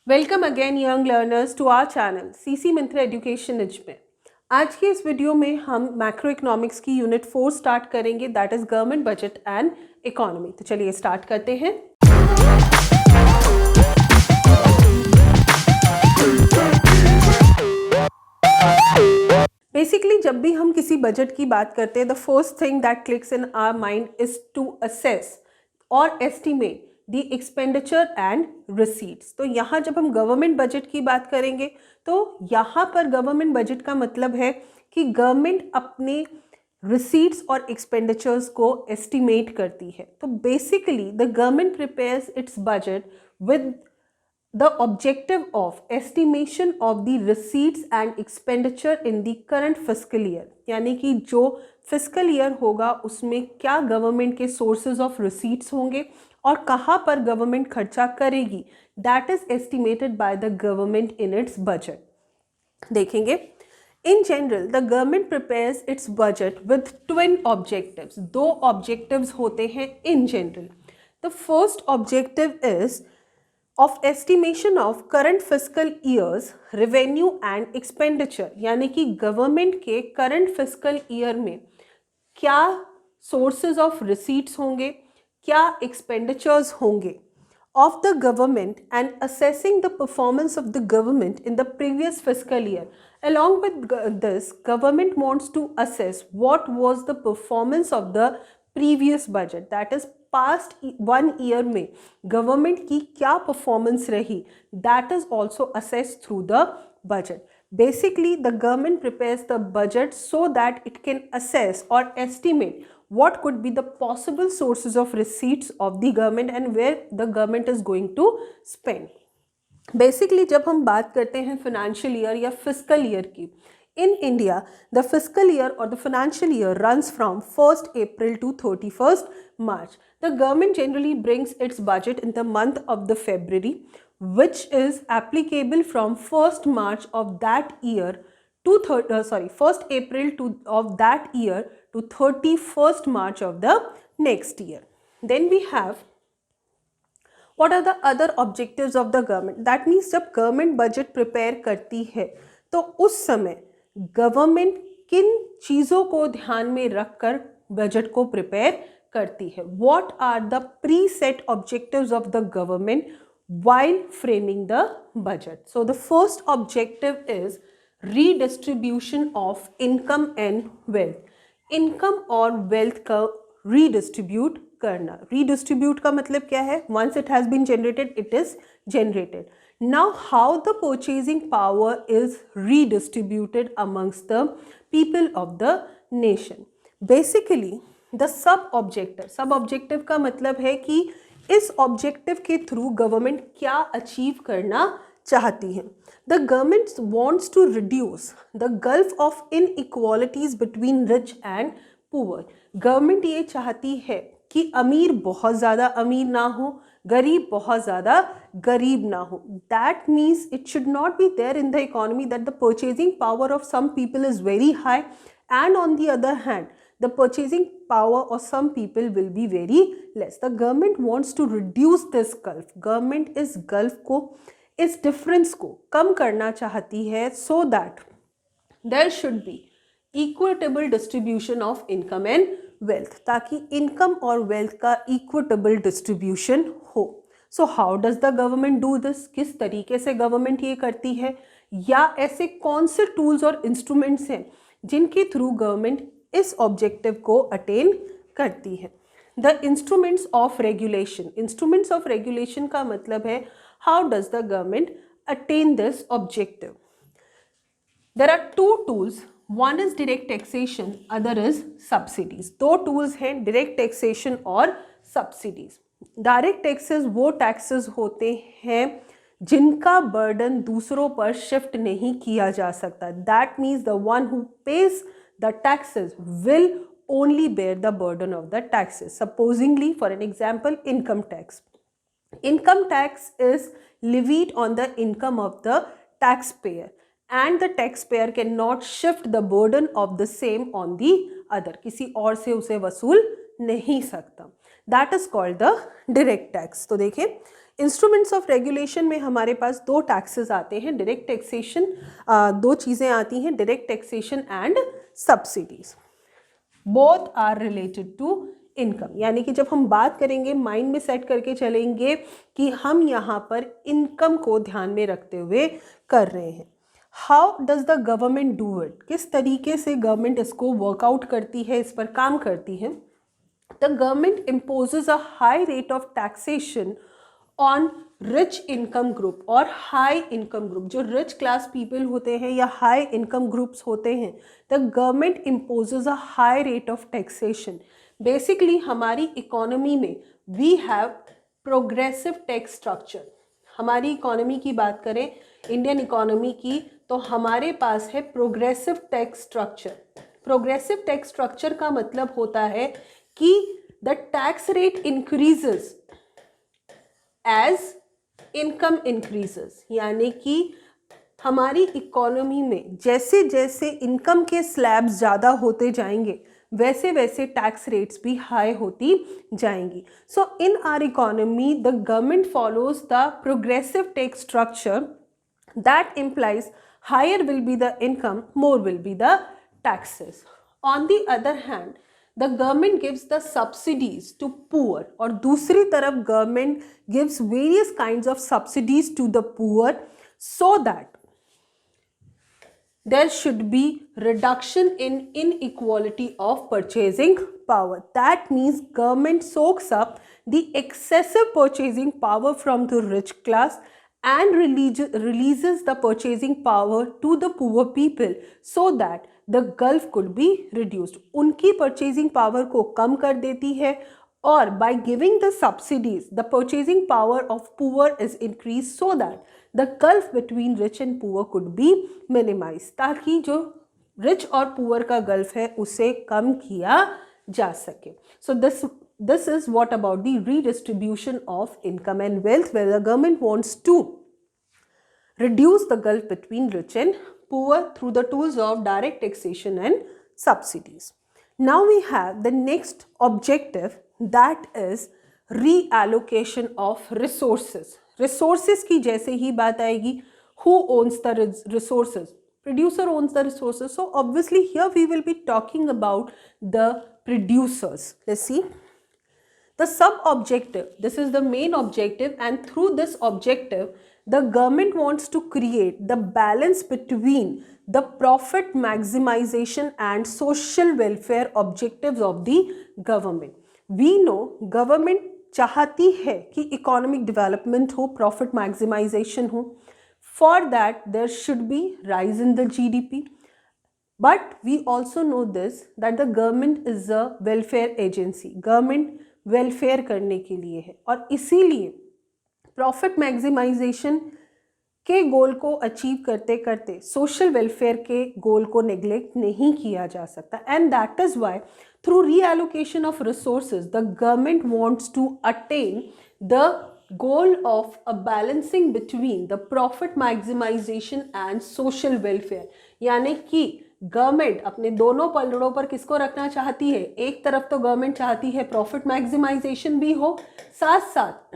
Welcome again young learners to our channel CC Mintra education edge में। आज के इस वीडियो में हम मैक्रो इकोनॉमिक्स की यूनिट 4 स्टार्ट करेंगे, that is government budget and economy. तो चलिए स्टार्ट करते हैं। बेसिकली जब भी हम किसी बजट की बात करते हैं, the first thing that clicks in our mind is to assess और estimate the expenditure and receipts. तो यहाँ जब हम गवर्नमेंट बजट की बात करेंगे तो यहाँ पर गवर्नमेंट बजट का मतलब है कि गवर्नमेंट अपने रिसीट्स और एक्सपेंडिचर्स को एस्टिमेट करती है। तो basically the government prepares its budget with the objective of estimation of the receipts and expenditure in the current fiscal year, यानी कि जो फिजिकल ईयर होगा उसमें क्या गवर्नमेंट के सोर्सेज ऑफ रिसीट्स होंगे और कहाँ पर गवर्नमेंट खर्चा करेगी, that is estimated by the government in its budget. देखेंगे in general the government prepares its budget with twin objectives. दो ऑब्जेक्टिव्स होते हैं in general. The first objective is of estimation of current fiscal years revenue and expenditure, यानी कि government के current physical year में क्या sources of receipts होंगे, क्या एक्सपेंडिचर्स होंगे of the government and assessing the performance of the government in the previous fiscal year. Along with this, government wants to assess what was the performance of the previous budget, that is past 1 year में government की क्या performance रही, that is also assess through the budget. Basically the government prepares the budget so that it can assess और estimate what could be the possible sources of receipts of the government and where the government is going to spend. Basically जब हम बात करते हैं financial year या physical year की, in India, the fiscal year or the financial year runs from 1st April to 31st March. The government generally brings its budget in the month of the February, which is applicable from 1st March of that year to 1st April of that year to 31st March of the next year. Then we have what are the other objectives of the government. That means जब government budget prepare करती है तो उस समय government किन चीज़ों को ध्यान में रखकर बजट को प्रिपेयर करती है, what are the preset objectives of the government while framing the budget. So the first objective is redistribution of income and wealth. Income और वेल्थ का रीडिस्ट्रीब्यूट करना. रीडिस्ट्रीब्यूट का मतलब क्या है, once it has been generated it is generated. Now how the purchasing power is redistributed amongst the people of the nation. Basically the sub objective का मतलब है कि इस ऑब्जेक्टिव के थ्रू गवर्नमेंट क्या अचीव करना चाहती है. The government wants to reduce the gulf of inequalities between rich and poor. Government ये चाहती है कि अमीर बहुत ज़्यादा अमीर ना हो, गरीब बहुत ज़्यादा गरीब ना हो. That means it should not be there in the economy that the purchasing power of some people is very high and on the other hand the purchasing power of some people will be very less. The government wants to reduce this gulf. Government इस gulf को, इस difference को कम करना चाहती है so that there should be equitable distribution of income and wealth, ताकि income और wealth का इक्विटेबल डिस्ट्रीब्यूशन हो. So how does the government do this, किस तरीके से गवर्नमेंट ये करती है, या ऐसे कौन से टूल्स और इंस्ट्रूमेंट्स हैं जिनके थ्रू गवर्नमेंट इस ऑब्जेक्टिव को अटेन करती है. The instruments of regulation. Instruments of regulation का मतलब है how does the government attain this objective. There are two tools, one is direct taxation, other is subsidies. दो टूल्स हैं, डायरेक्ट टैक्सेशन और सब्सिडीज. डायरेक्ट टैक्सेस वो taxes होते हैं जिनका बर्डन दूसरों पर शिफ्ट नहीं किया जा सकता. That means the one who pays the taxes will only bear the burden of the taxes. Supposingly for an example income tax. Income tax is levied on the income of the taxpayer and the taxpayer cannot shift the burden of the same on the other. किसी और से उसे वसूल नहीं सकता. That is called the direct tax. तो देखिए instruments of regulation में हमारे पास दो टैक्सेस आते हैं, डायरेक्ट टैक्सेशन, दो चीज़ें आती हैं, direct taxation and subsidies. Both are related to income, यानी कि जब हम बात करेंगे माइंड में सेट करके चलेंगे कि हम यहाँ पर इनकम को ध्यान में रखते हुए कर रहे हैं। How does the government do it, किस तरीके से गवर्नमेंट इसको वर्कआउट करती है, इस पर काम करती है। The government imposes a high rate of taxation on rich income group और हाई इनकम ग्रुप, जो रिच क्लास पीपल होते हैं या हाई इनकम ग्रुप्स होते हैं, the government imposes a high rate of taxation. Basically हमारी इकोनॉमी में we have progressive tax structure. हमारी इकोनॉमी की बात करें, इंडियन इकोनॉमी की, तो हमारे पास है progressive tax structure. Progressive tax structure का मतलब होता है कि the tax rate increases as income increases, यानी कि हमारी इकोनॉमी में जैसे जैसे इनकम के स्लैब्स ज़्यादा होते जाएंगे वैसे वैसे टैक्स रेट्स भी हाई होती जाएंगी। So in our economy the government follows the progressive tax structure that implies higher will be the income, more will be the taxes. On the other hand, the government gives the subsidies to poor, और दूसरी तरफ government gives various kinds of subsidies to the poor so that there should be reduction in inequality of purchasing power. That means government soaks up the excessive purchasing power from the rich class and releases the purchasing power to the poor people so that the gulf could be reduced. उनकी purchasing power को कम कर देती है और by giving the subsidies the purchasing power of poor is increased so that the gulf between rich and poor could be minimized, ताकि जो rich और poor का gulf है उसे कम किया जा सके. So this is what about the redistribution of income and wealth, where the government wants to reduce the gulf between rich and poor through the tools of direct taxation and subsidies. Now we have the next objective, that is reallocation of resources. Resources की जैसे ही बात आएगी, who owns the resources? Producer owns the resources. So obviously here we will be talking about the producers. Let's see. The sub-objective, this is the main objective, and through this objective, the government wants to create the balance between the profit maximization and social welfare objectives of the government. We know government चाहती है कि economic development हो, profit maximization हो. For that, there should be rise in the GDP. But we also know this, that the government is a welfare agency. Government welfare करने के लिए है और इसीलिए प्रॉफिट मैक्सिमाइजेशन के गोल को अचीव करते करते सोशल वेलफेयर के गोल को नेग्लेक्ट नहीं किया जा सकता. And that is why through reallocation of resources the government wants to attain the goal of a balancing between the profit maximization and social welfare. यानी कि गवर्नमेंट अपने दोनों पलड़ों पर किसको रखना चाहती है? एक तरफ तो गवर्नमेंट चाहती है प्रॉफिट मैक्सिमाइजेशन भी हो, साथ साथ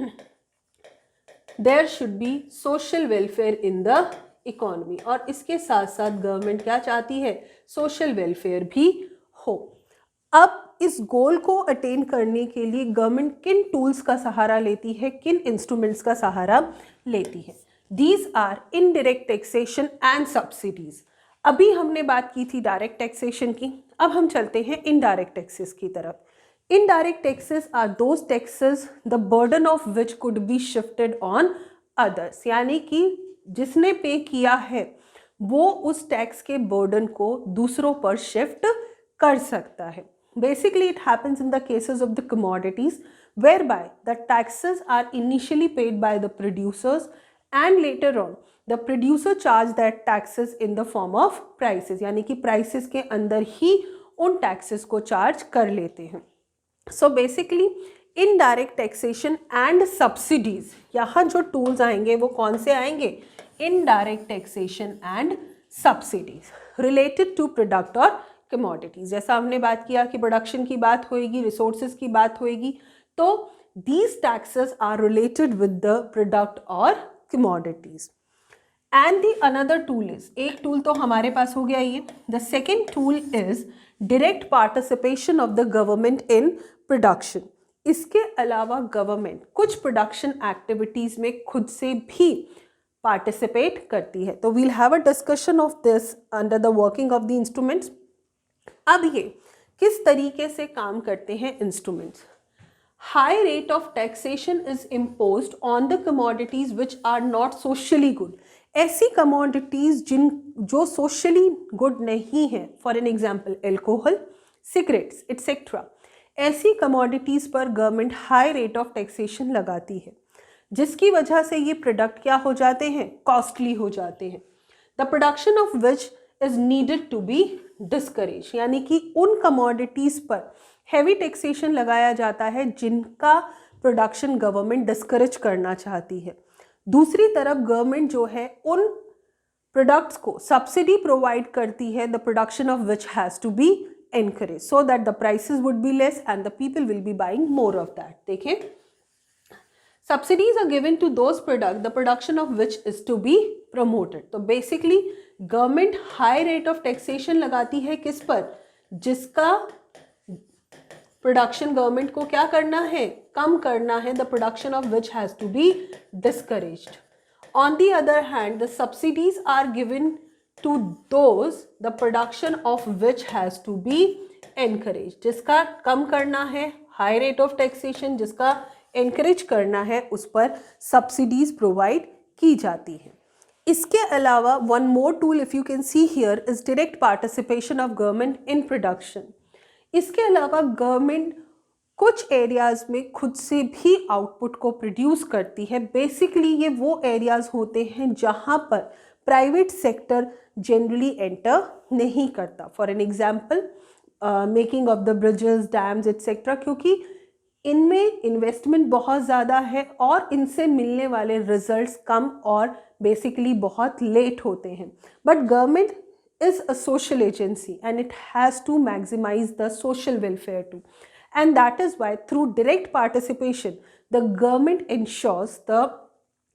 there should be social welfare in the economy, और इसके साथ साथ गवर्नमेंट क्या चाहती है? सोशल वेलफेयर भी हो. अब इस गोल को अटेन करने के लिए गवर्नमेंट किन टूल्स का सहारा लेती है, किन इंस्ट्रूमेंट्स का सहारा लेती है? These are indirect taxation and subsidies. अभी हमने बात की थी डायरेक्ट टैक्सेशन की, अब हम चलते हैं इनडायरेक्ट टैक्सेस की तरफ. Indirect taxes are those taxes the burden of which could be shifted on others, यानी कि जिसने पे किया है वो उस टैक्स के बर्डन को दूसरों पर शिफ्ट कर सकता है. Basically, it happens in the cases of the commodities whereby the taxes are initially paid by the producers and later on the producer charge that taxes in the form of prices, यानी कि prices के अंदर ही उन taxes को charge कर लेते हैं. So basically indirect taxation and subsidies, यहाँ जो tools आएंगे वो कौन से आएंगे? Indirect taxation and subsidies related to product और कमोडिटीज़. जैसा हमने बात किया कि प्रोडक्शन की बात होएगी, रिसोर्सेज की बात होएगी, तो these taxes are related with the product or commodities. And the another tool is, एक tool तो हमारे पास हो गया ये, the second tool is direct participation of the government in production. इसके अलावा गवर्नमेंट कुछ प्रोडक्शन एक्टिविटीज में खुद से भी पार्टिसिपेट करती है. तो we'll have a discussion of this under the working of the instruments. अब ये किस तरीके से काम करते हैं instruments. High rate of taxation is imposed on the commodities which are not socially good. ऐसी कमोडिटीज जो सोशली गुड नहीं है, for an example alcohol, cigarettes etcetera, ऐसी कमोडिटीज पर government high rate of taxation लगाती है, जिसकी वजह से ये प्रोडक्ट क्या हो जाते हैं, कॉस्टली हो जाते हैं. The production of which is needed to be discourage. यानी कि उन कमोडिटीज पर हैवी टैक्सेशन लगाया जाता है जिनका प्रोडक्शन गवर्नमेंट डिस्करेज करना चाहती है. दूसरी तरफ गवर्नमेंट जो है उन प्रोडक्ट्स को सब्सिडी प्रोवाइड करती है, the production of which has to be encouraged so that the prices would be less and the people will be buying more of that. देखें, subsidies are given to those products the production of which is to be promoted. तो basically government high rate of taxation लगाती है किस पर, जिसका production government को क्या करना है, कम करना है, the production of which has to be discouraged. On the other hand, the subsidies are given to those the production of which has to be encouraged. जिसका कम करना है, हाई रेट ऑफ टैक्सेशन, जिसका encourage करना है, उस पर subsidies provide की जाती है. इसके अलावा one more tool if you can see here is direct participation of government in production. इसके अलावा गवर्नमेंट कुछ एरियाज में खुद से भी आउटपुट को प्रोड्यूस करती है. बेसिकली ये वो एरियाज होते हैं जहाँ पर प्राइवेट सेक्टर जनरली एंटर नहीं करता. For an example making of the bridges, dams etcetera, क्योंकि इनमें इन्वेस्टमेंट बहुत ज़्यादा है और इनसे मिलने वाले रिजल्ट्स कम और बेसिकली बहुत लेट होते हैं. But government is a social agency and it has to maximise the social welfare to, and that is why through direct participation the government ensures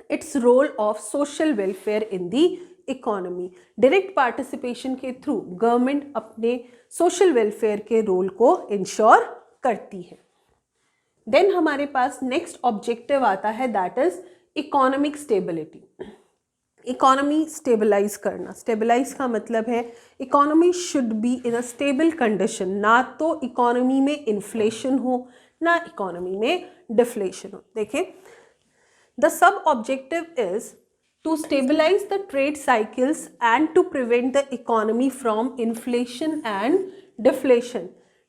its role of social welfare in the economy. Direct participation के through government अपने social welfare के role को ensure करती है. Then हमारे पास next objective आता है, that is economic stability. Economy stabilise करना. स्टेबलाइज का मतलब है economy should be in a stable condition. ना तो इकोनॉमी में इन्फ्लेशन हो, ना इकोनॉमी में डिफ्लेशन हो. देखें, the sub objective is to stabilize the trade cycles and to prevent the economy from inflation and deflation.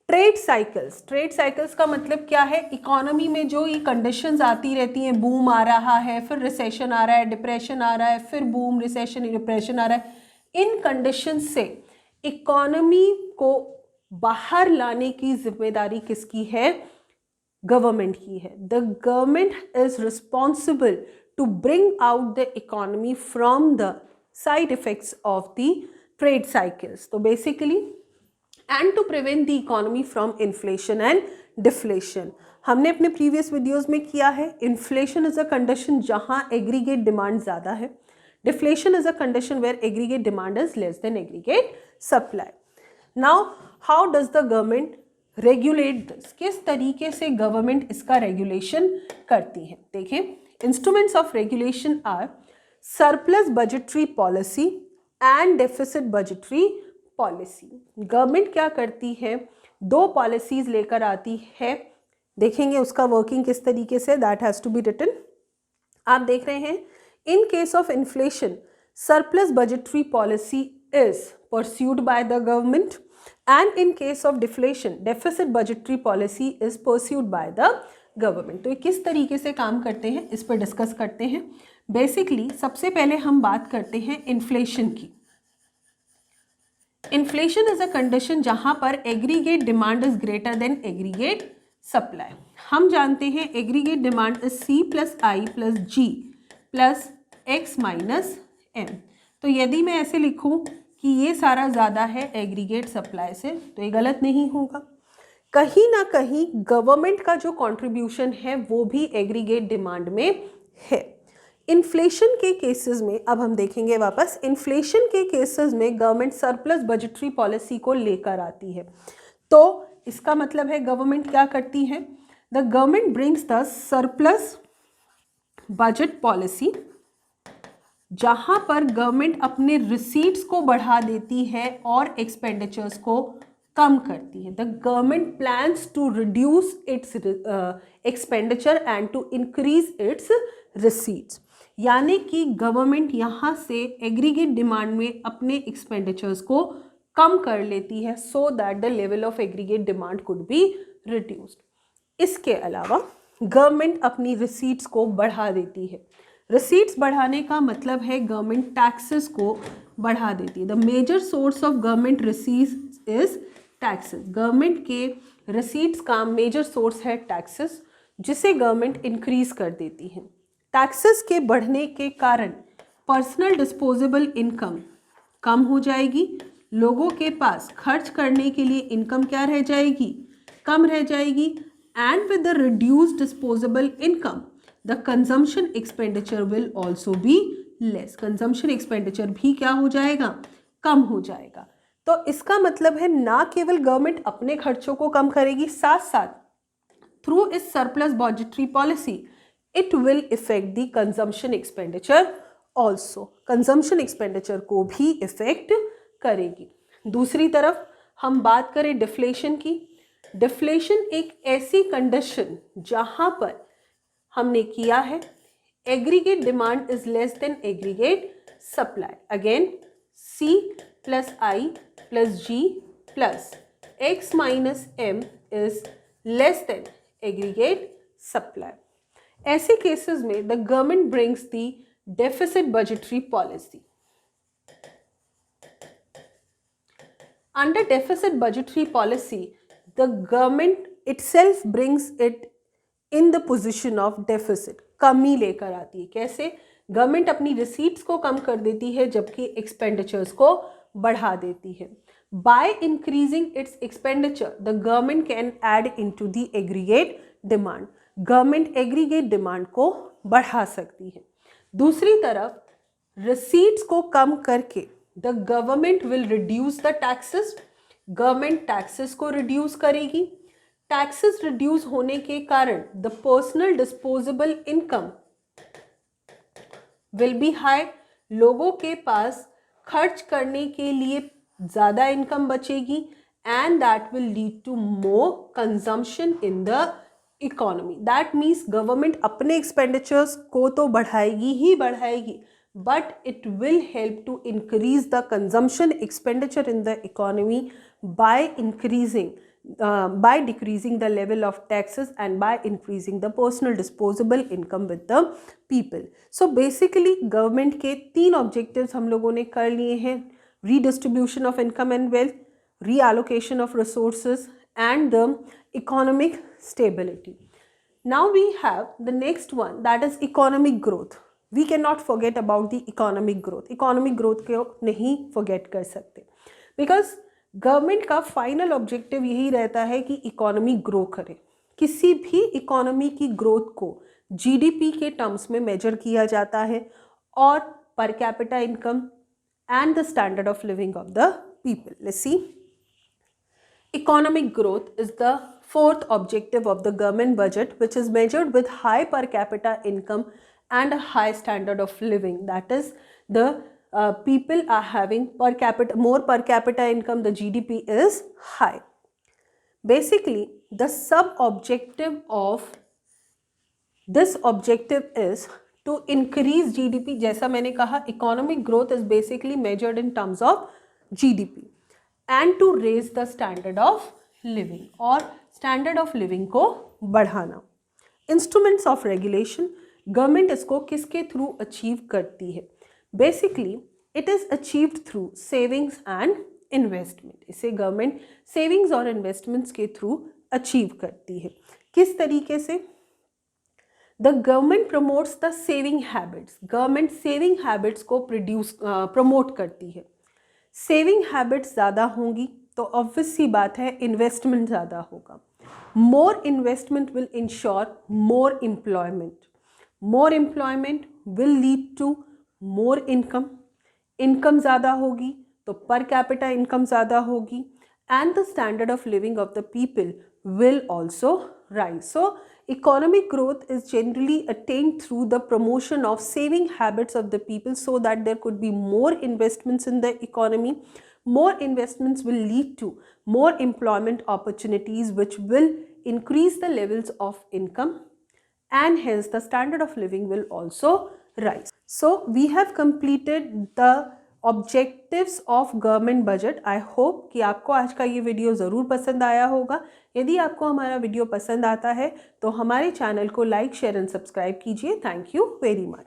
Trade cycles का मतलब क्या है, इकोनॉमी में जो ये कंडीशंस आती रहती हैं, बूम आ रहा है, फिर रिसेशन आ रहा है, डिप्रेशन आ रहा है, फिर बूम, रिसेशन, डिप्रेशन आ रहा है. इन कंडीशंस से इकोनॉमी को बाहर लाने की जिम्मेदारी किसकी है, गवर्नमेंट की है. The government is responsible to bring out the economy from the side effects of the trade cycles. So basically, and to prevent the economy from inflation and deflation. हमने अपने previous videos में किया है, inflation is a condition जहाँ aggregate demand ज़्यादा है. Deflation is a condition where aggregate demand is less than aggregate supply. Now, how does the government regulate this? किस तरीके से government इसका regulation करती है. देखें, instruments of regulation are surplus budgetary policy and deficit budgetary policy. Government क्या करती है, दो पॉलिसीज लेकर आती है. देखेंगे उसका वर्किंग किस तरीके से, that has to be written. आप देख रहे हैं, in case of inflation surplus budgetary policy is pursued by the government and in case of deflation deficit budgetary policy is pursued by the government. तो ये किस तरीके से काम करते हैं, इस पर डिस्कस करते हैं. बेसिकली सबसे पहले हम बात करते हैं इन्फ्लेशन की. इन्फ्लेशन इज अ कंडीशन जहां पर aggregate demand is greater than aggregate supply. हम जानते हैं aggregate demand is C + I + G + X - M. तो यदि मैं ऐसे लिखूं कि ये सारा ज़्यादा है एग्रीगेट सप्लाई से, तो ये गलत नहीं होगा. कहीं ना कहीं गवर्नमेंट का जो कंट्रीब्यूशन है वो भी एग्रीगेट डिमांड में है। इन्फ्लेशन के केसेस में अब हम देखेंगे वापस, इन्फ्लेशन के केसेस में गवर्नमेंट सरप्लस बजटरी पॉलिसी को लेकर आती है। तो इसका मतलब है गवर्नमेंट क्या करती है, the government brings the surplus budget policy, जहां पर गवर्नमेंट अपने रिसीट्स को बढ़ा देती है और एक्सपेंडिचर्स को कम करती है। The government plans to reduce its expenditure and to increase its receipts, यानी कि गवर्नमेंट यहाँ से एग्रीगेट डिमांड में अपने एक्सपेंडिचर्स को कम कर लेती है so that the level of aggregate demand could be reduced. इसके अलावा गवर्नमेंट अपनी रिसीट्स को बढ़ा देती है। रिसीट्स बढ़ाने का मतलब है गवर्नमेंट टैक्सेस को बढ़ा देती है। The major source of government receipts is taxes. Government के रिसीट्स का मेजर सोर्स है टैक्सेस, जिसे गवर्नमेंट इंक्रीज कर देती है। टैक्सेस के बढ़ने के कारण पर्सनल डिस्पोजेबल इनकम कम हो जाएगी, लोगों के पास खर्च करने के लिए इनकम क्या रह जाएगी, कम रह जाएगी। And with the reduced disposable income the consumption expenditure will also be less. Consumption expenditure भी क्या हो जाएगा, कम हो जाएगा। तो इसका मतलब है ना केवल गवर्नमेंट अपने खर्चों को कम करेगी, साथ साथ थ्रू इस surplus budgetary policy it will effect the consumption expenditure also. Consumption expenditure को भी इफेक्ट करेगी। दूसरी तरफ हम बात करें डिफ्लेशन की। डिफ्लेशन एक ऐसी कंडीशन जहां पर हमने किया है aggregate demand is less than aggregate supply. Again C plus I plus G plus X minus M is less than aggregate supply. ऐसे केसेस में the government brings the deficit budgetary policy. Under deficit budgetary policy, the government itself brings it in the position of deficit, कमी लेकर आती है। कैसे? Government अपनी receipts को कम कर देती है जबकि एक्सपेंडिचर्स को बढ़ा देती है। By increasing its expenditure, the government can add into the aggregate demand. Government aggregate demand को बढ़ा सकती है। दूसरी तरफ रिसीट्स को कम करके the government will reduce the taxes. Government taxes को रिड्यूस करेगी। टैक्सेस रिड्यूस होने के कारण the personal disposable income will be high. लोगों के पास खर्च करने के लिए ज़्यादा इनकम बचेगी and that will lead to more consumption in the economy. That means government अपने एक्सपेंडिचर्स को तो बढ़ाएगी ही बढ़ाएगी, but it will help to increase the consumption expenditure in the economy by decreasing the level of taxes and by increasing the personal disposable income with the people. So basically government के 3 objectives हम लोगों ने कर लिए हैं, redistribution of income and wealth, reallocation of resources and the economic stability. Now we have the next one, that is economic growth. We cannot forget about the economic growth. Economic growth को नहीं forget कर सकते because government का final objective यही रहता है कि economy grow करे। किसी भी इकोनॉमी की ग्रोथ को जीडीपी के टर्म्स में मेजर किया जाता है और per capita income and the standard of living of the people. Let's see, economic growth is the fourth objective of the government budget, which is measured with high per capita income and a high standard of living. That is, the people are having more per capita income, the GDP is high. Basically, the sub-objective of this objective is to increase GDP. जैसा मैंने कहा, economic growth is basically measured in terms of GDP and to raise the standard of living और standard of living को बढ़ाना. Instruments of regulation, government इसको किसके through achieve करती है? Basically it is achieved through savings and investment. इसे government savings और investments के थ्रू अचीव करती है. किस तरीके से? The government promotes the saving habits. Government saving habits को प्रमोट करती है. सेविंग हैबिट्स ज़्यादा होंगी तो ऑब्वियस सी बात है इन्वेस्टमेंट ज़्यादा होगा. More investment will ensure more employment. More employment will lead to more income. Income ज़्यादा होगी तो per capita income ज़्यादा होगी, and the standard of living of the people will also rise. So economic growth is generally attained through the promotion of saving habits of the people, so that there could be more investments in the economy. More investments will lead to more employment opportunities, which will increase the levels of income, and hence the standard of living will also rise. So we have completed the objectives of government budget. I hope कि आपको आज का ये video ज़रूर पसंद आया होगा. यदि आपको हमारा वीडियो पसंद आता है तो हमारे चैनल को लाइक, शेयर एंड सब्सक्राइब कीजिए. Thank you very much.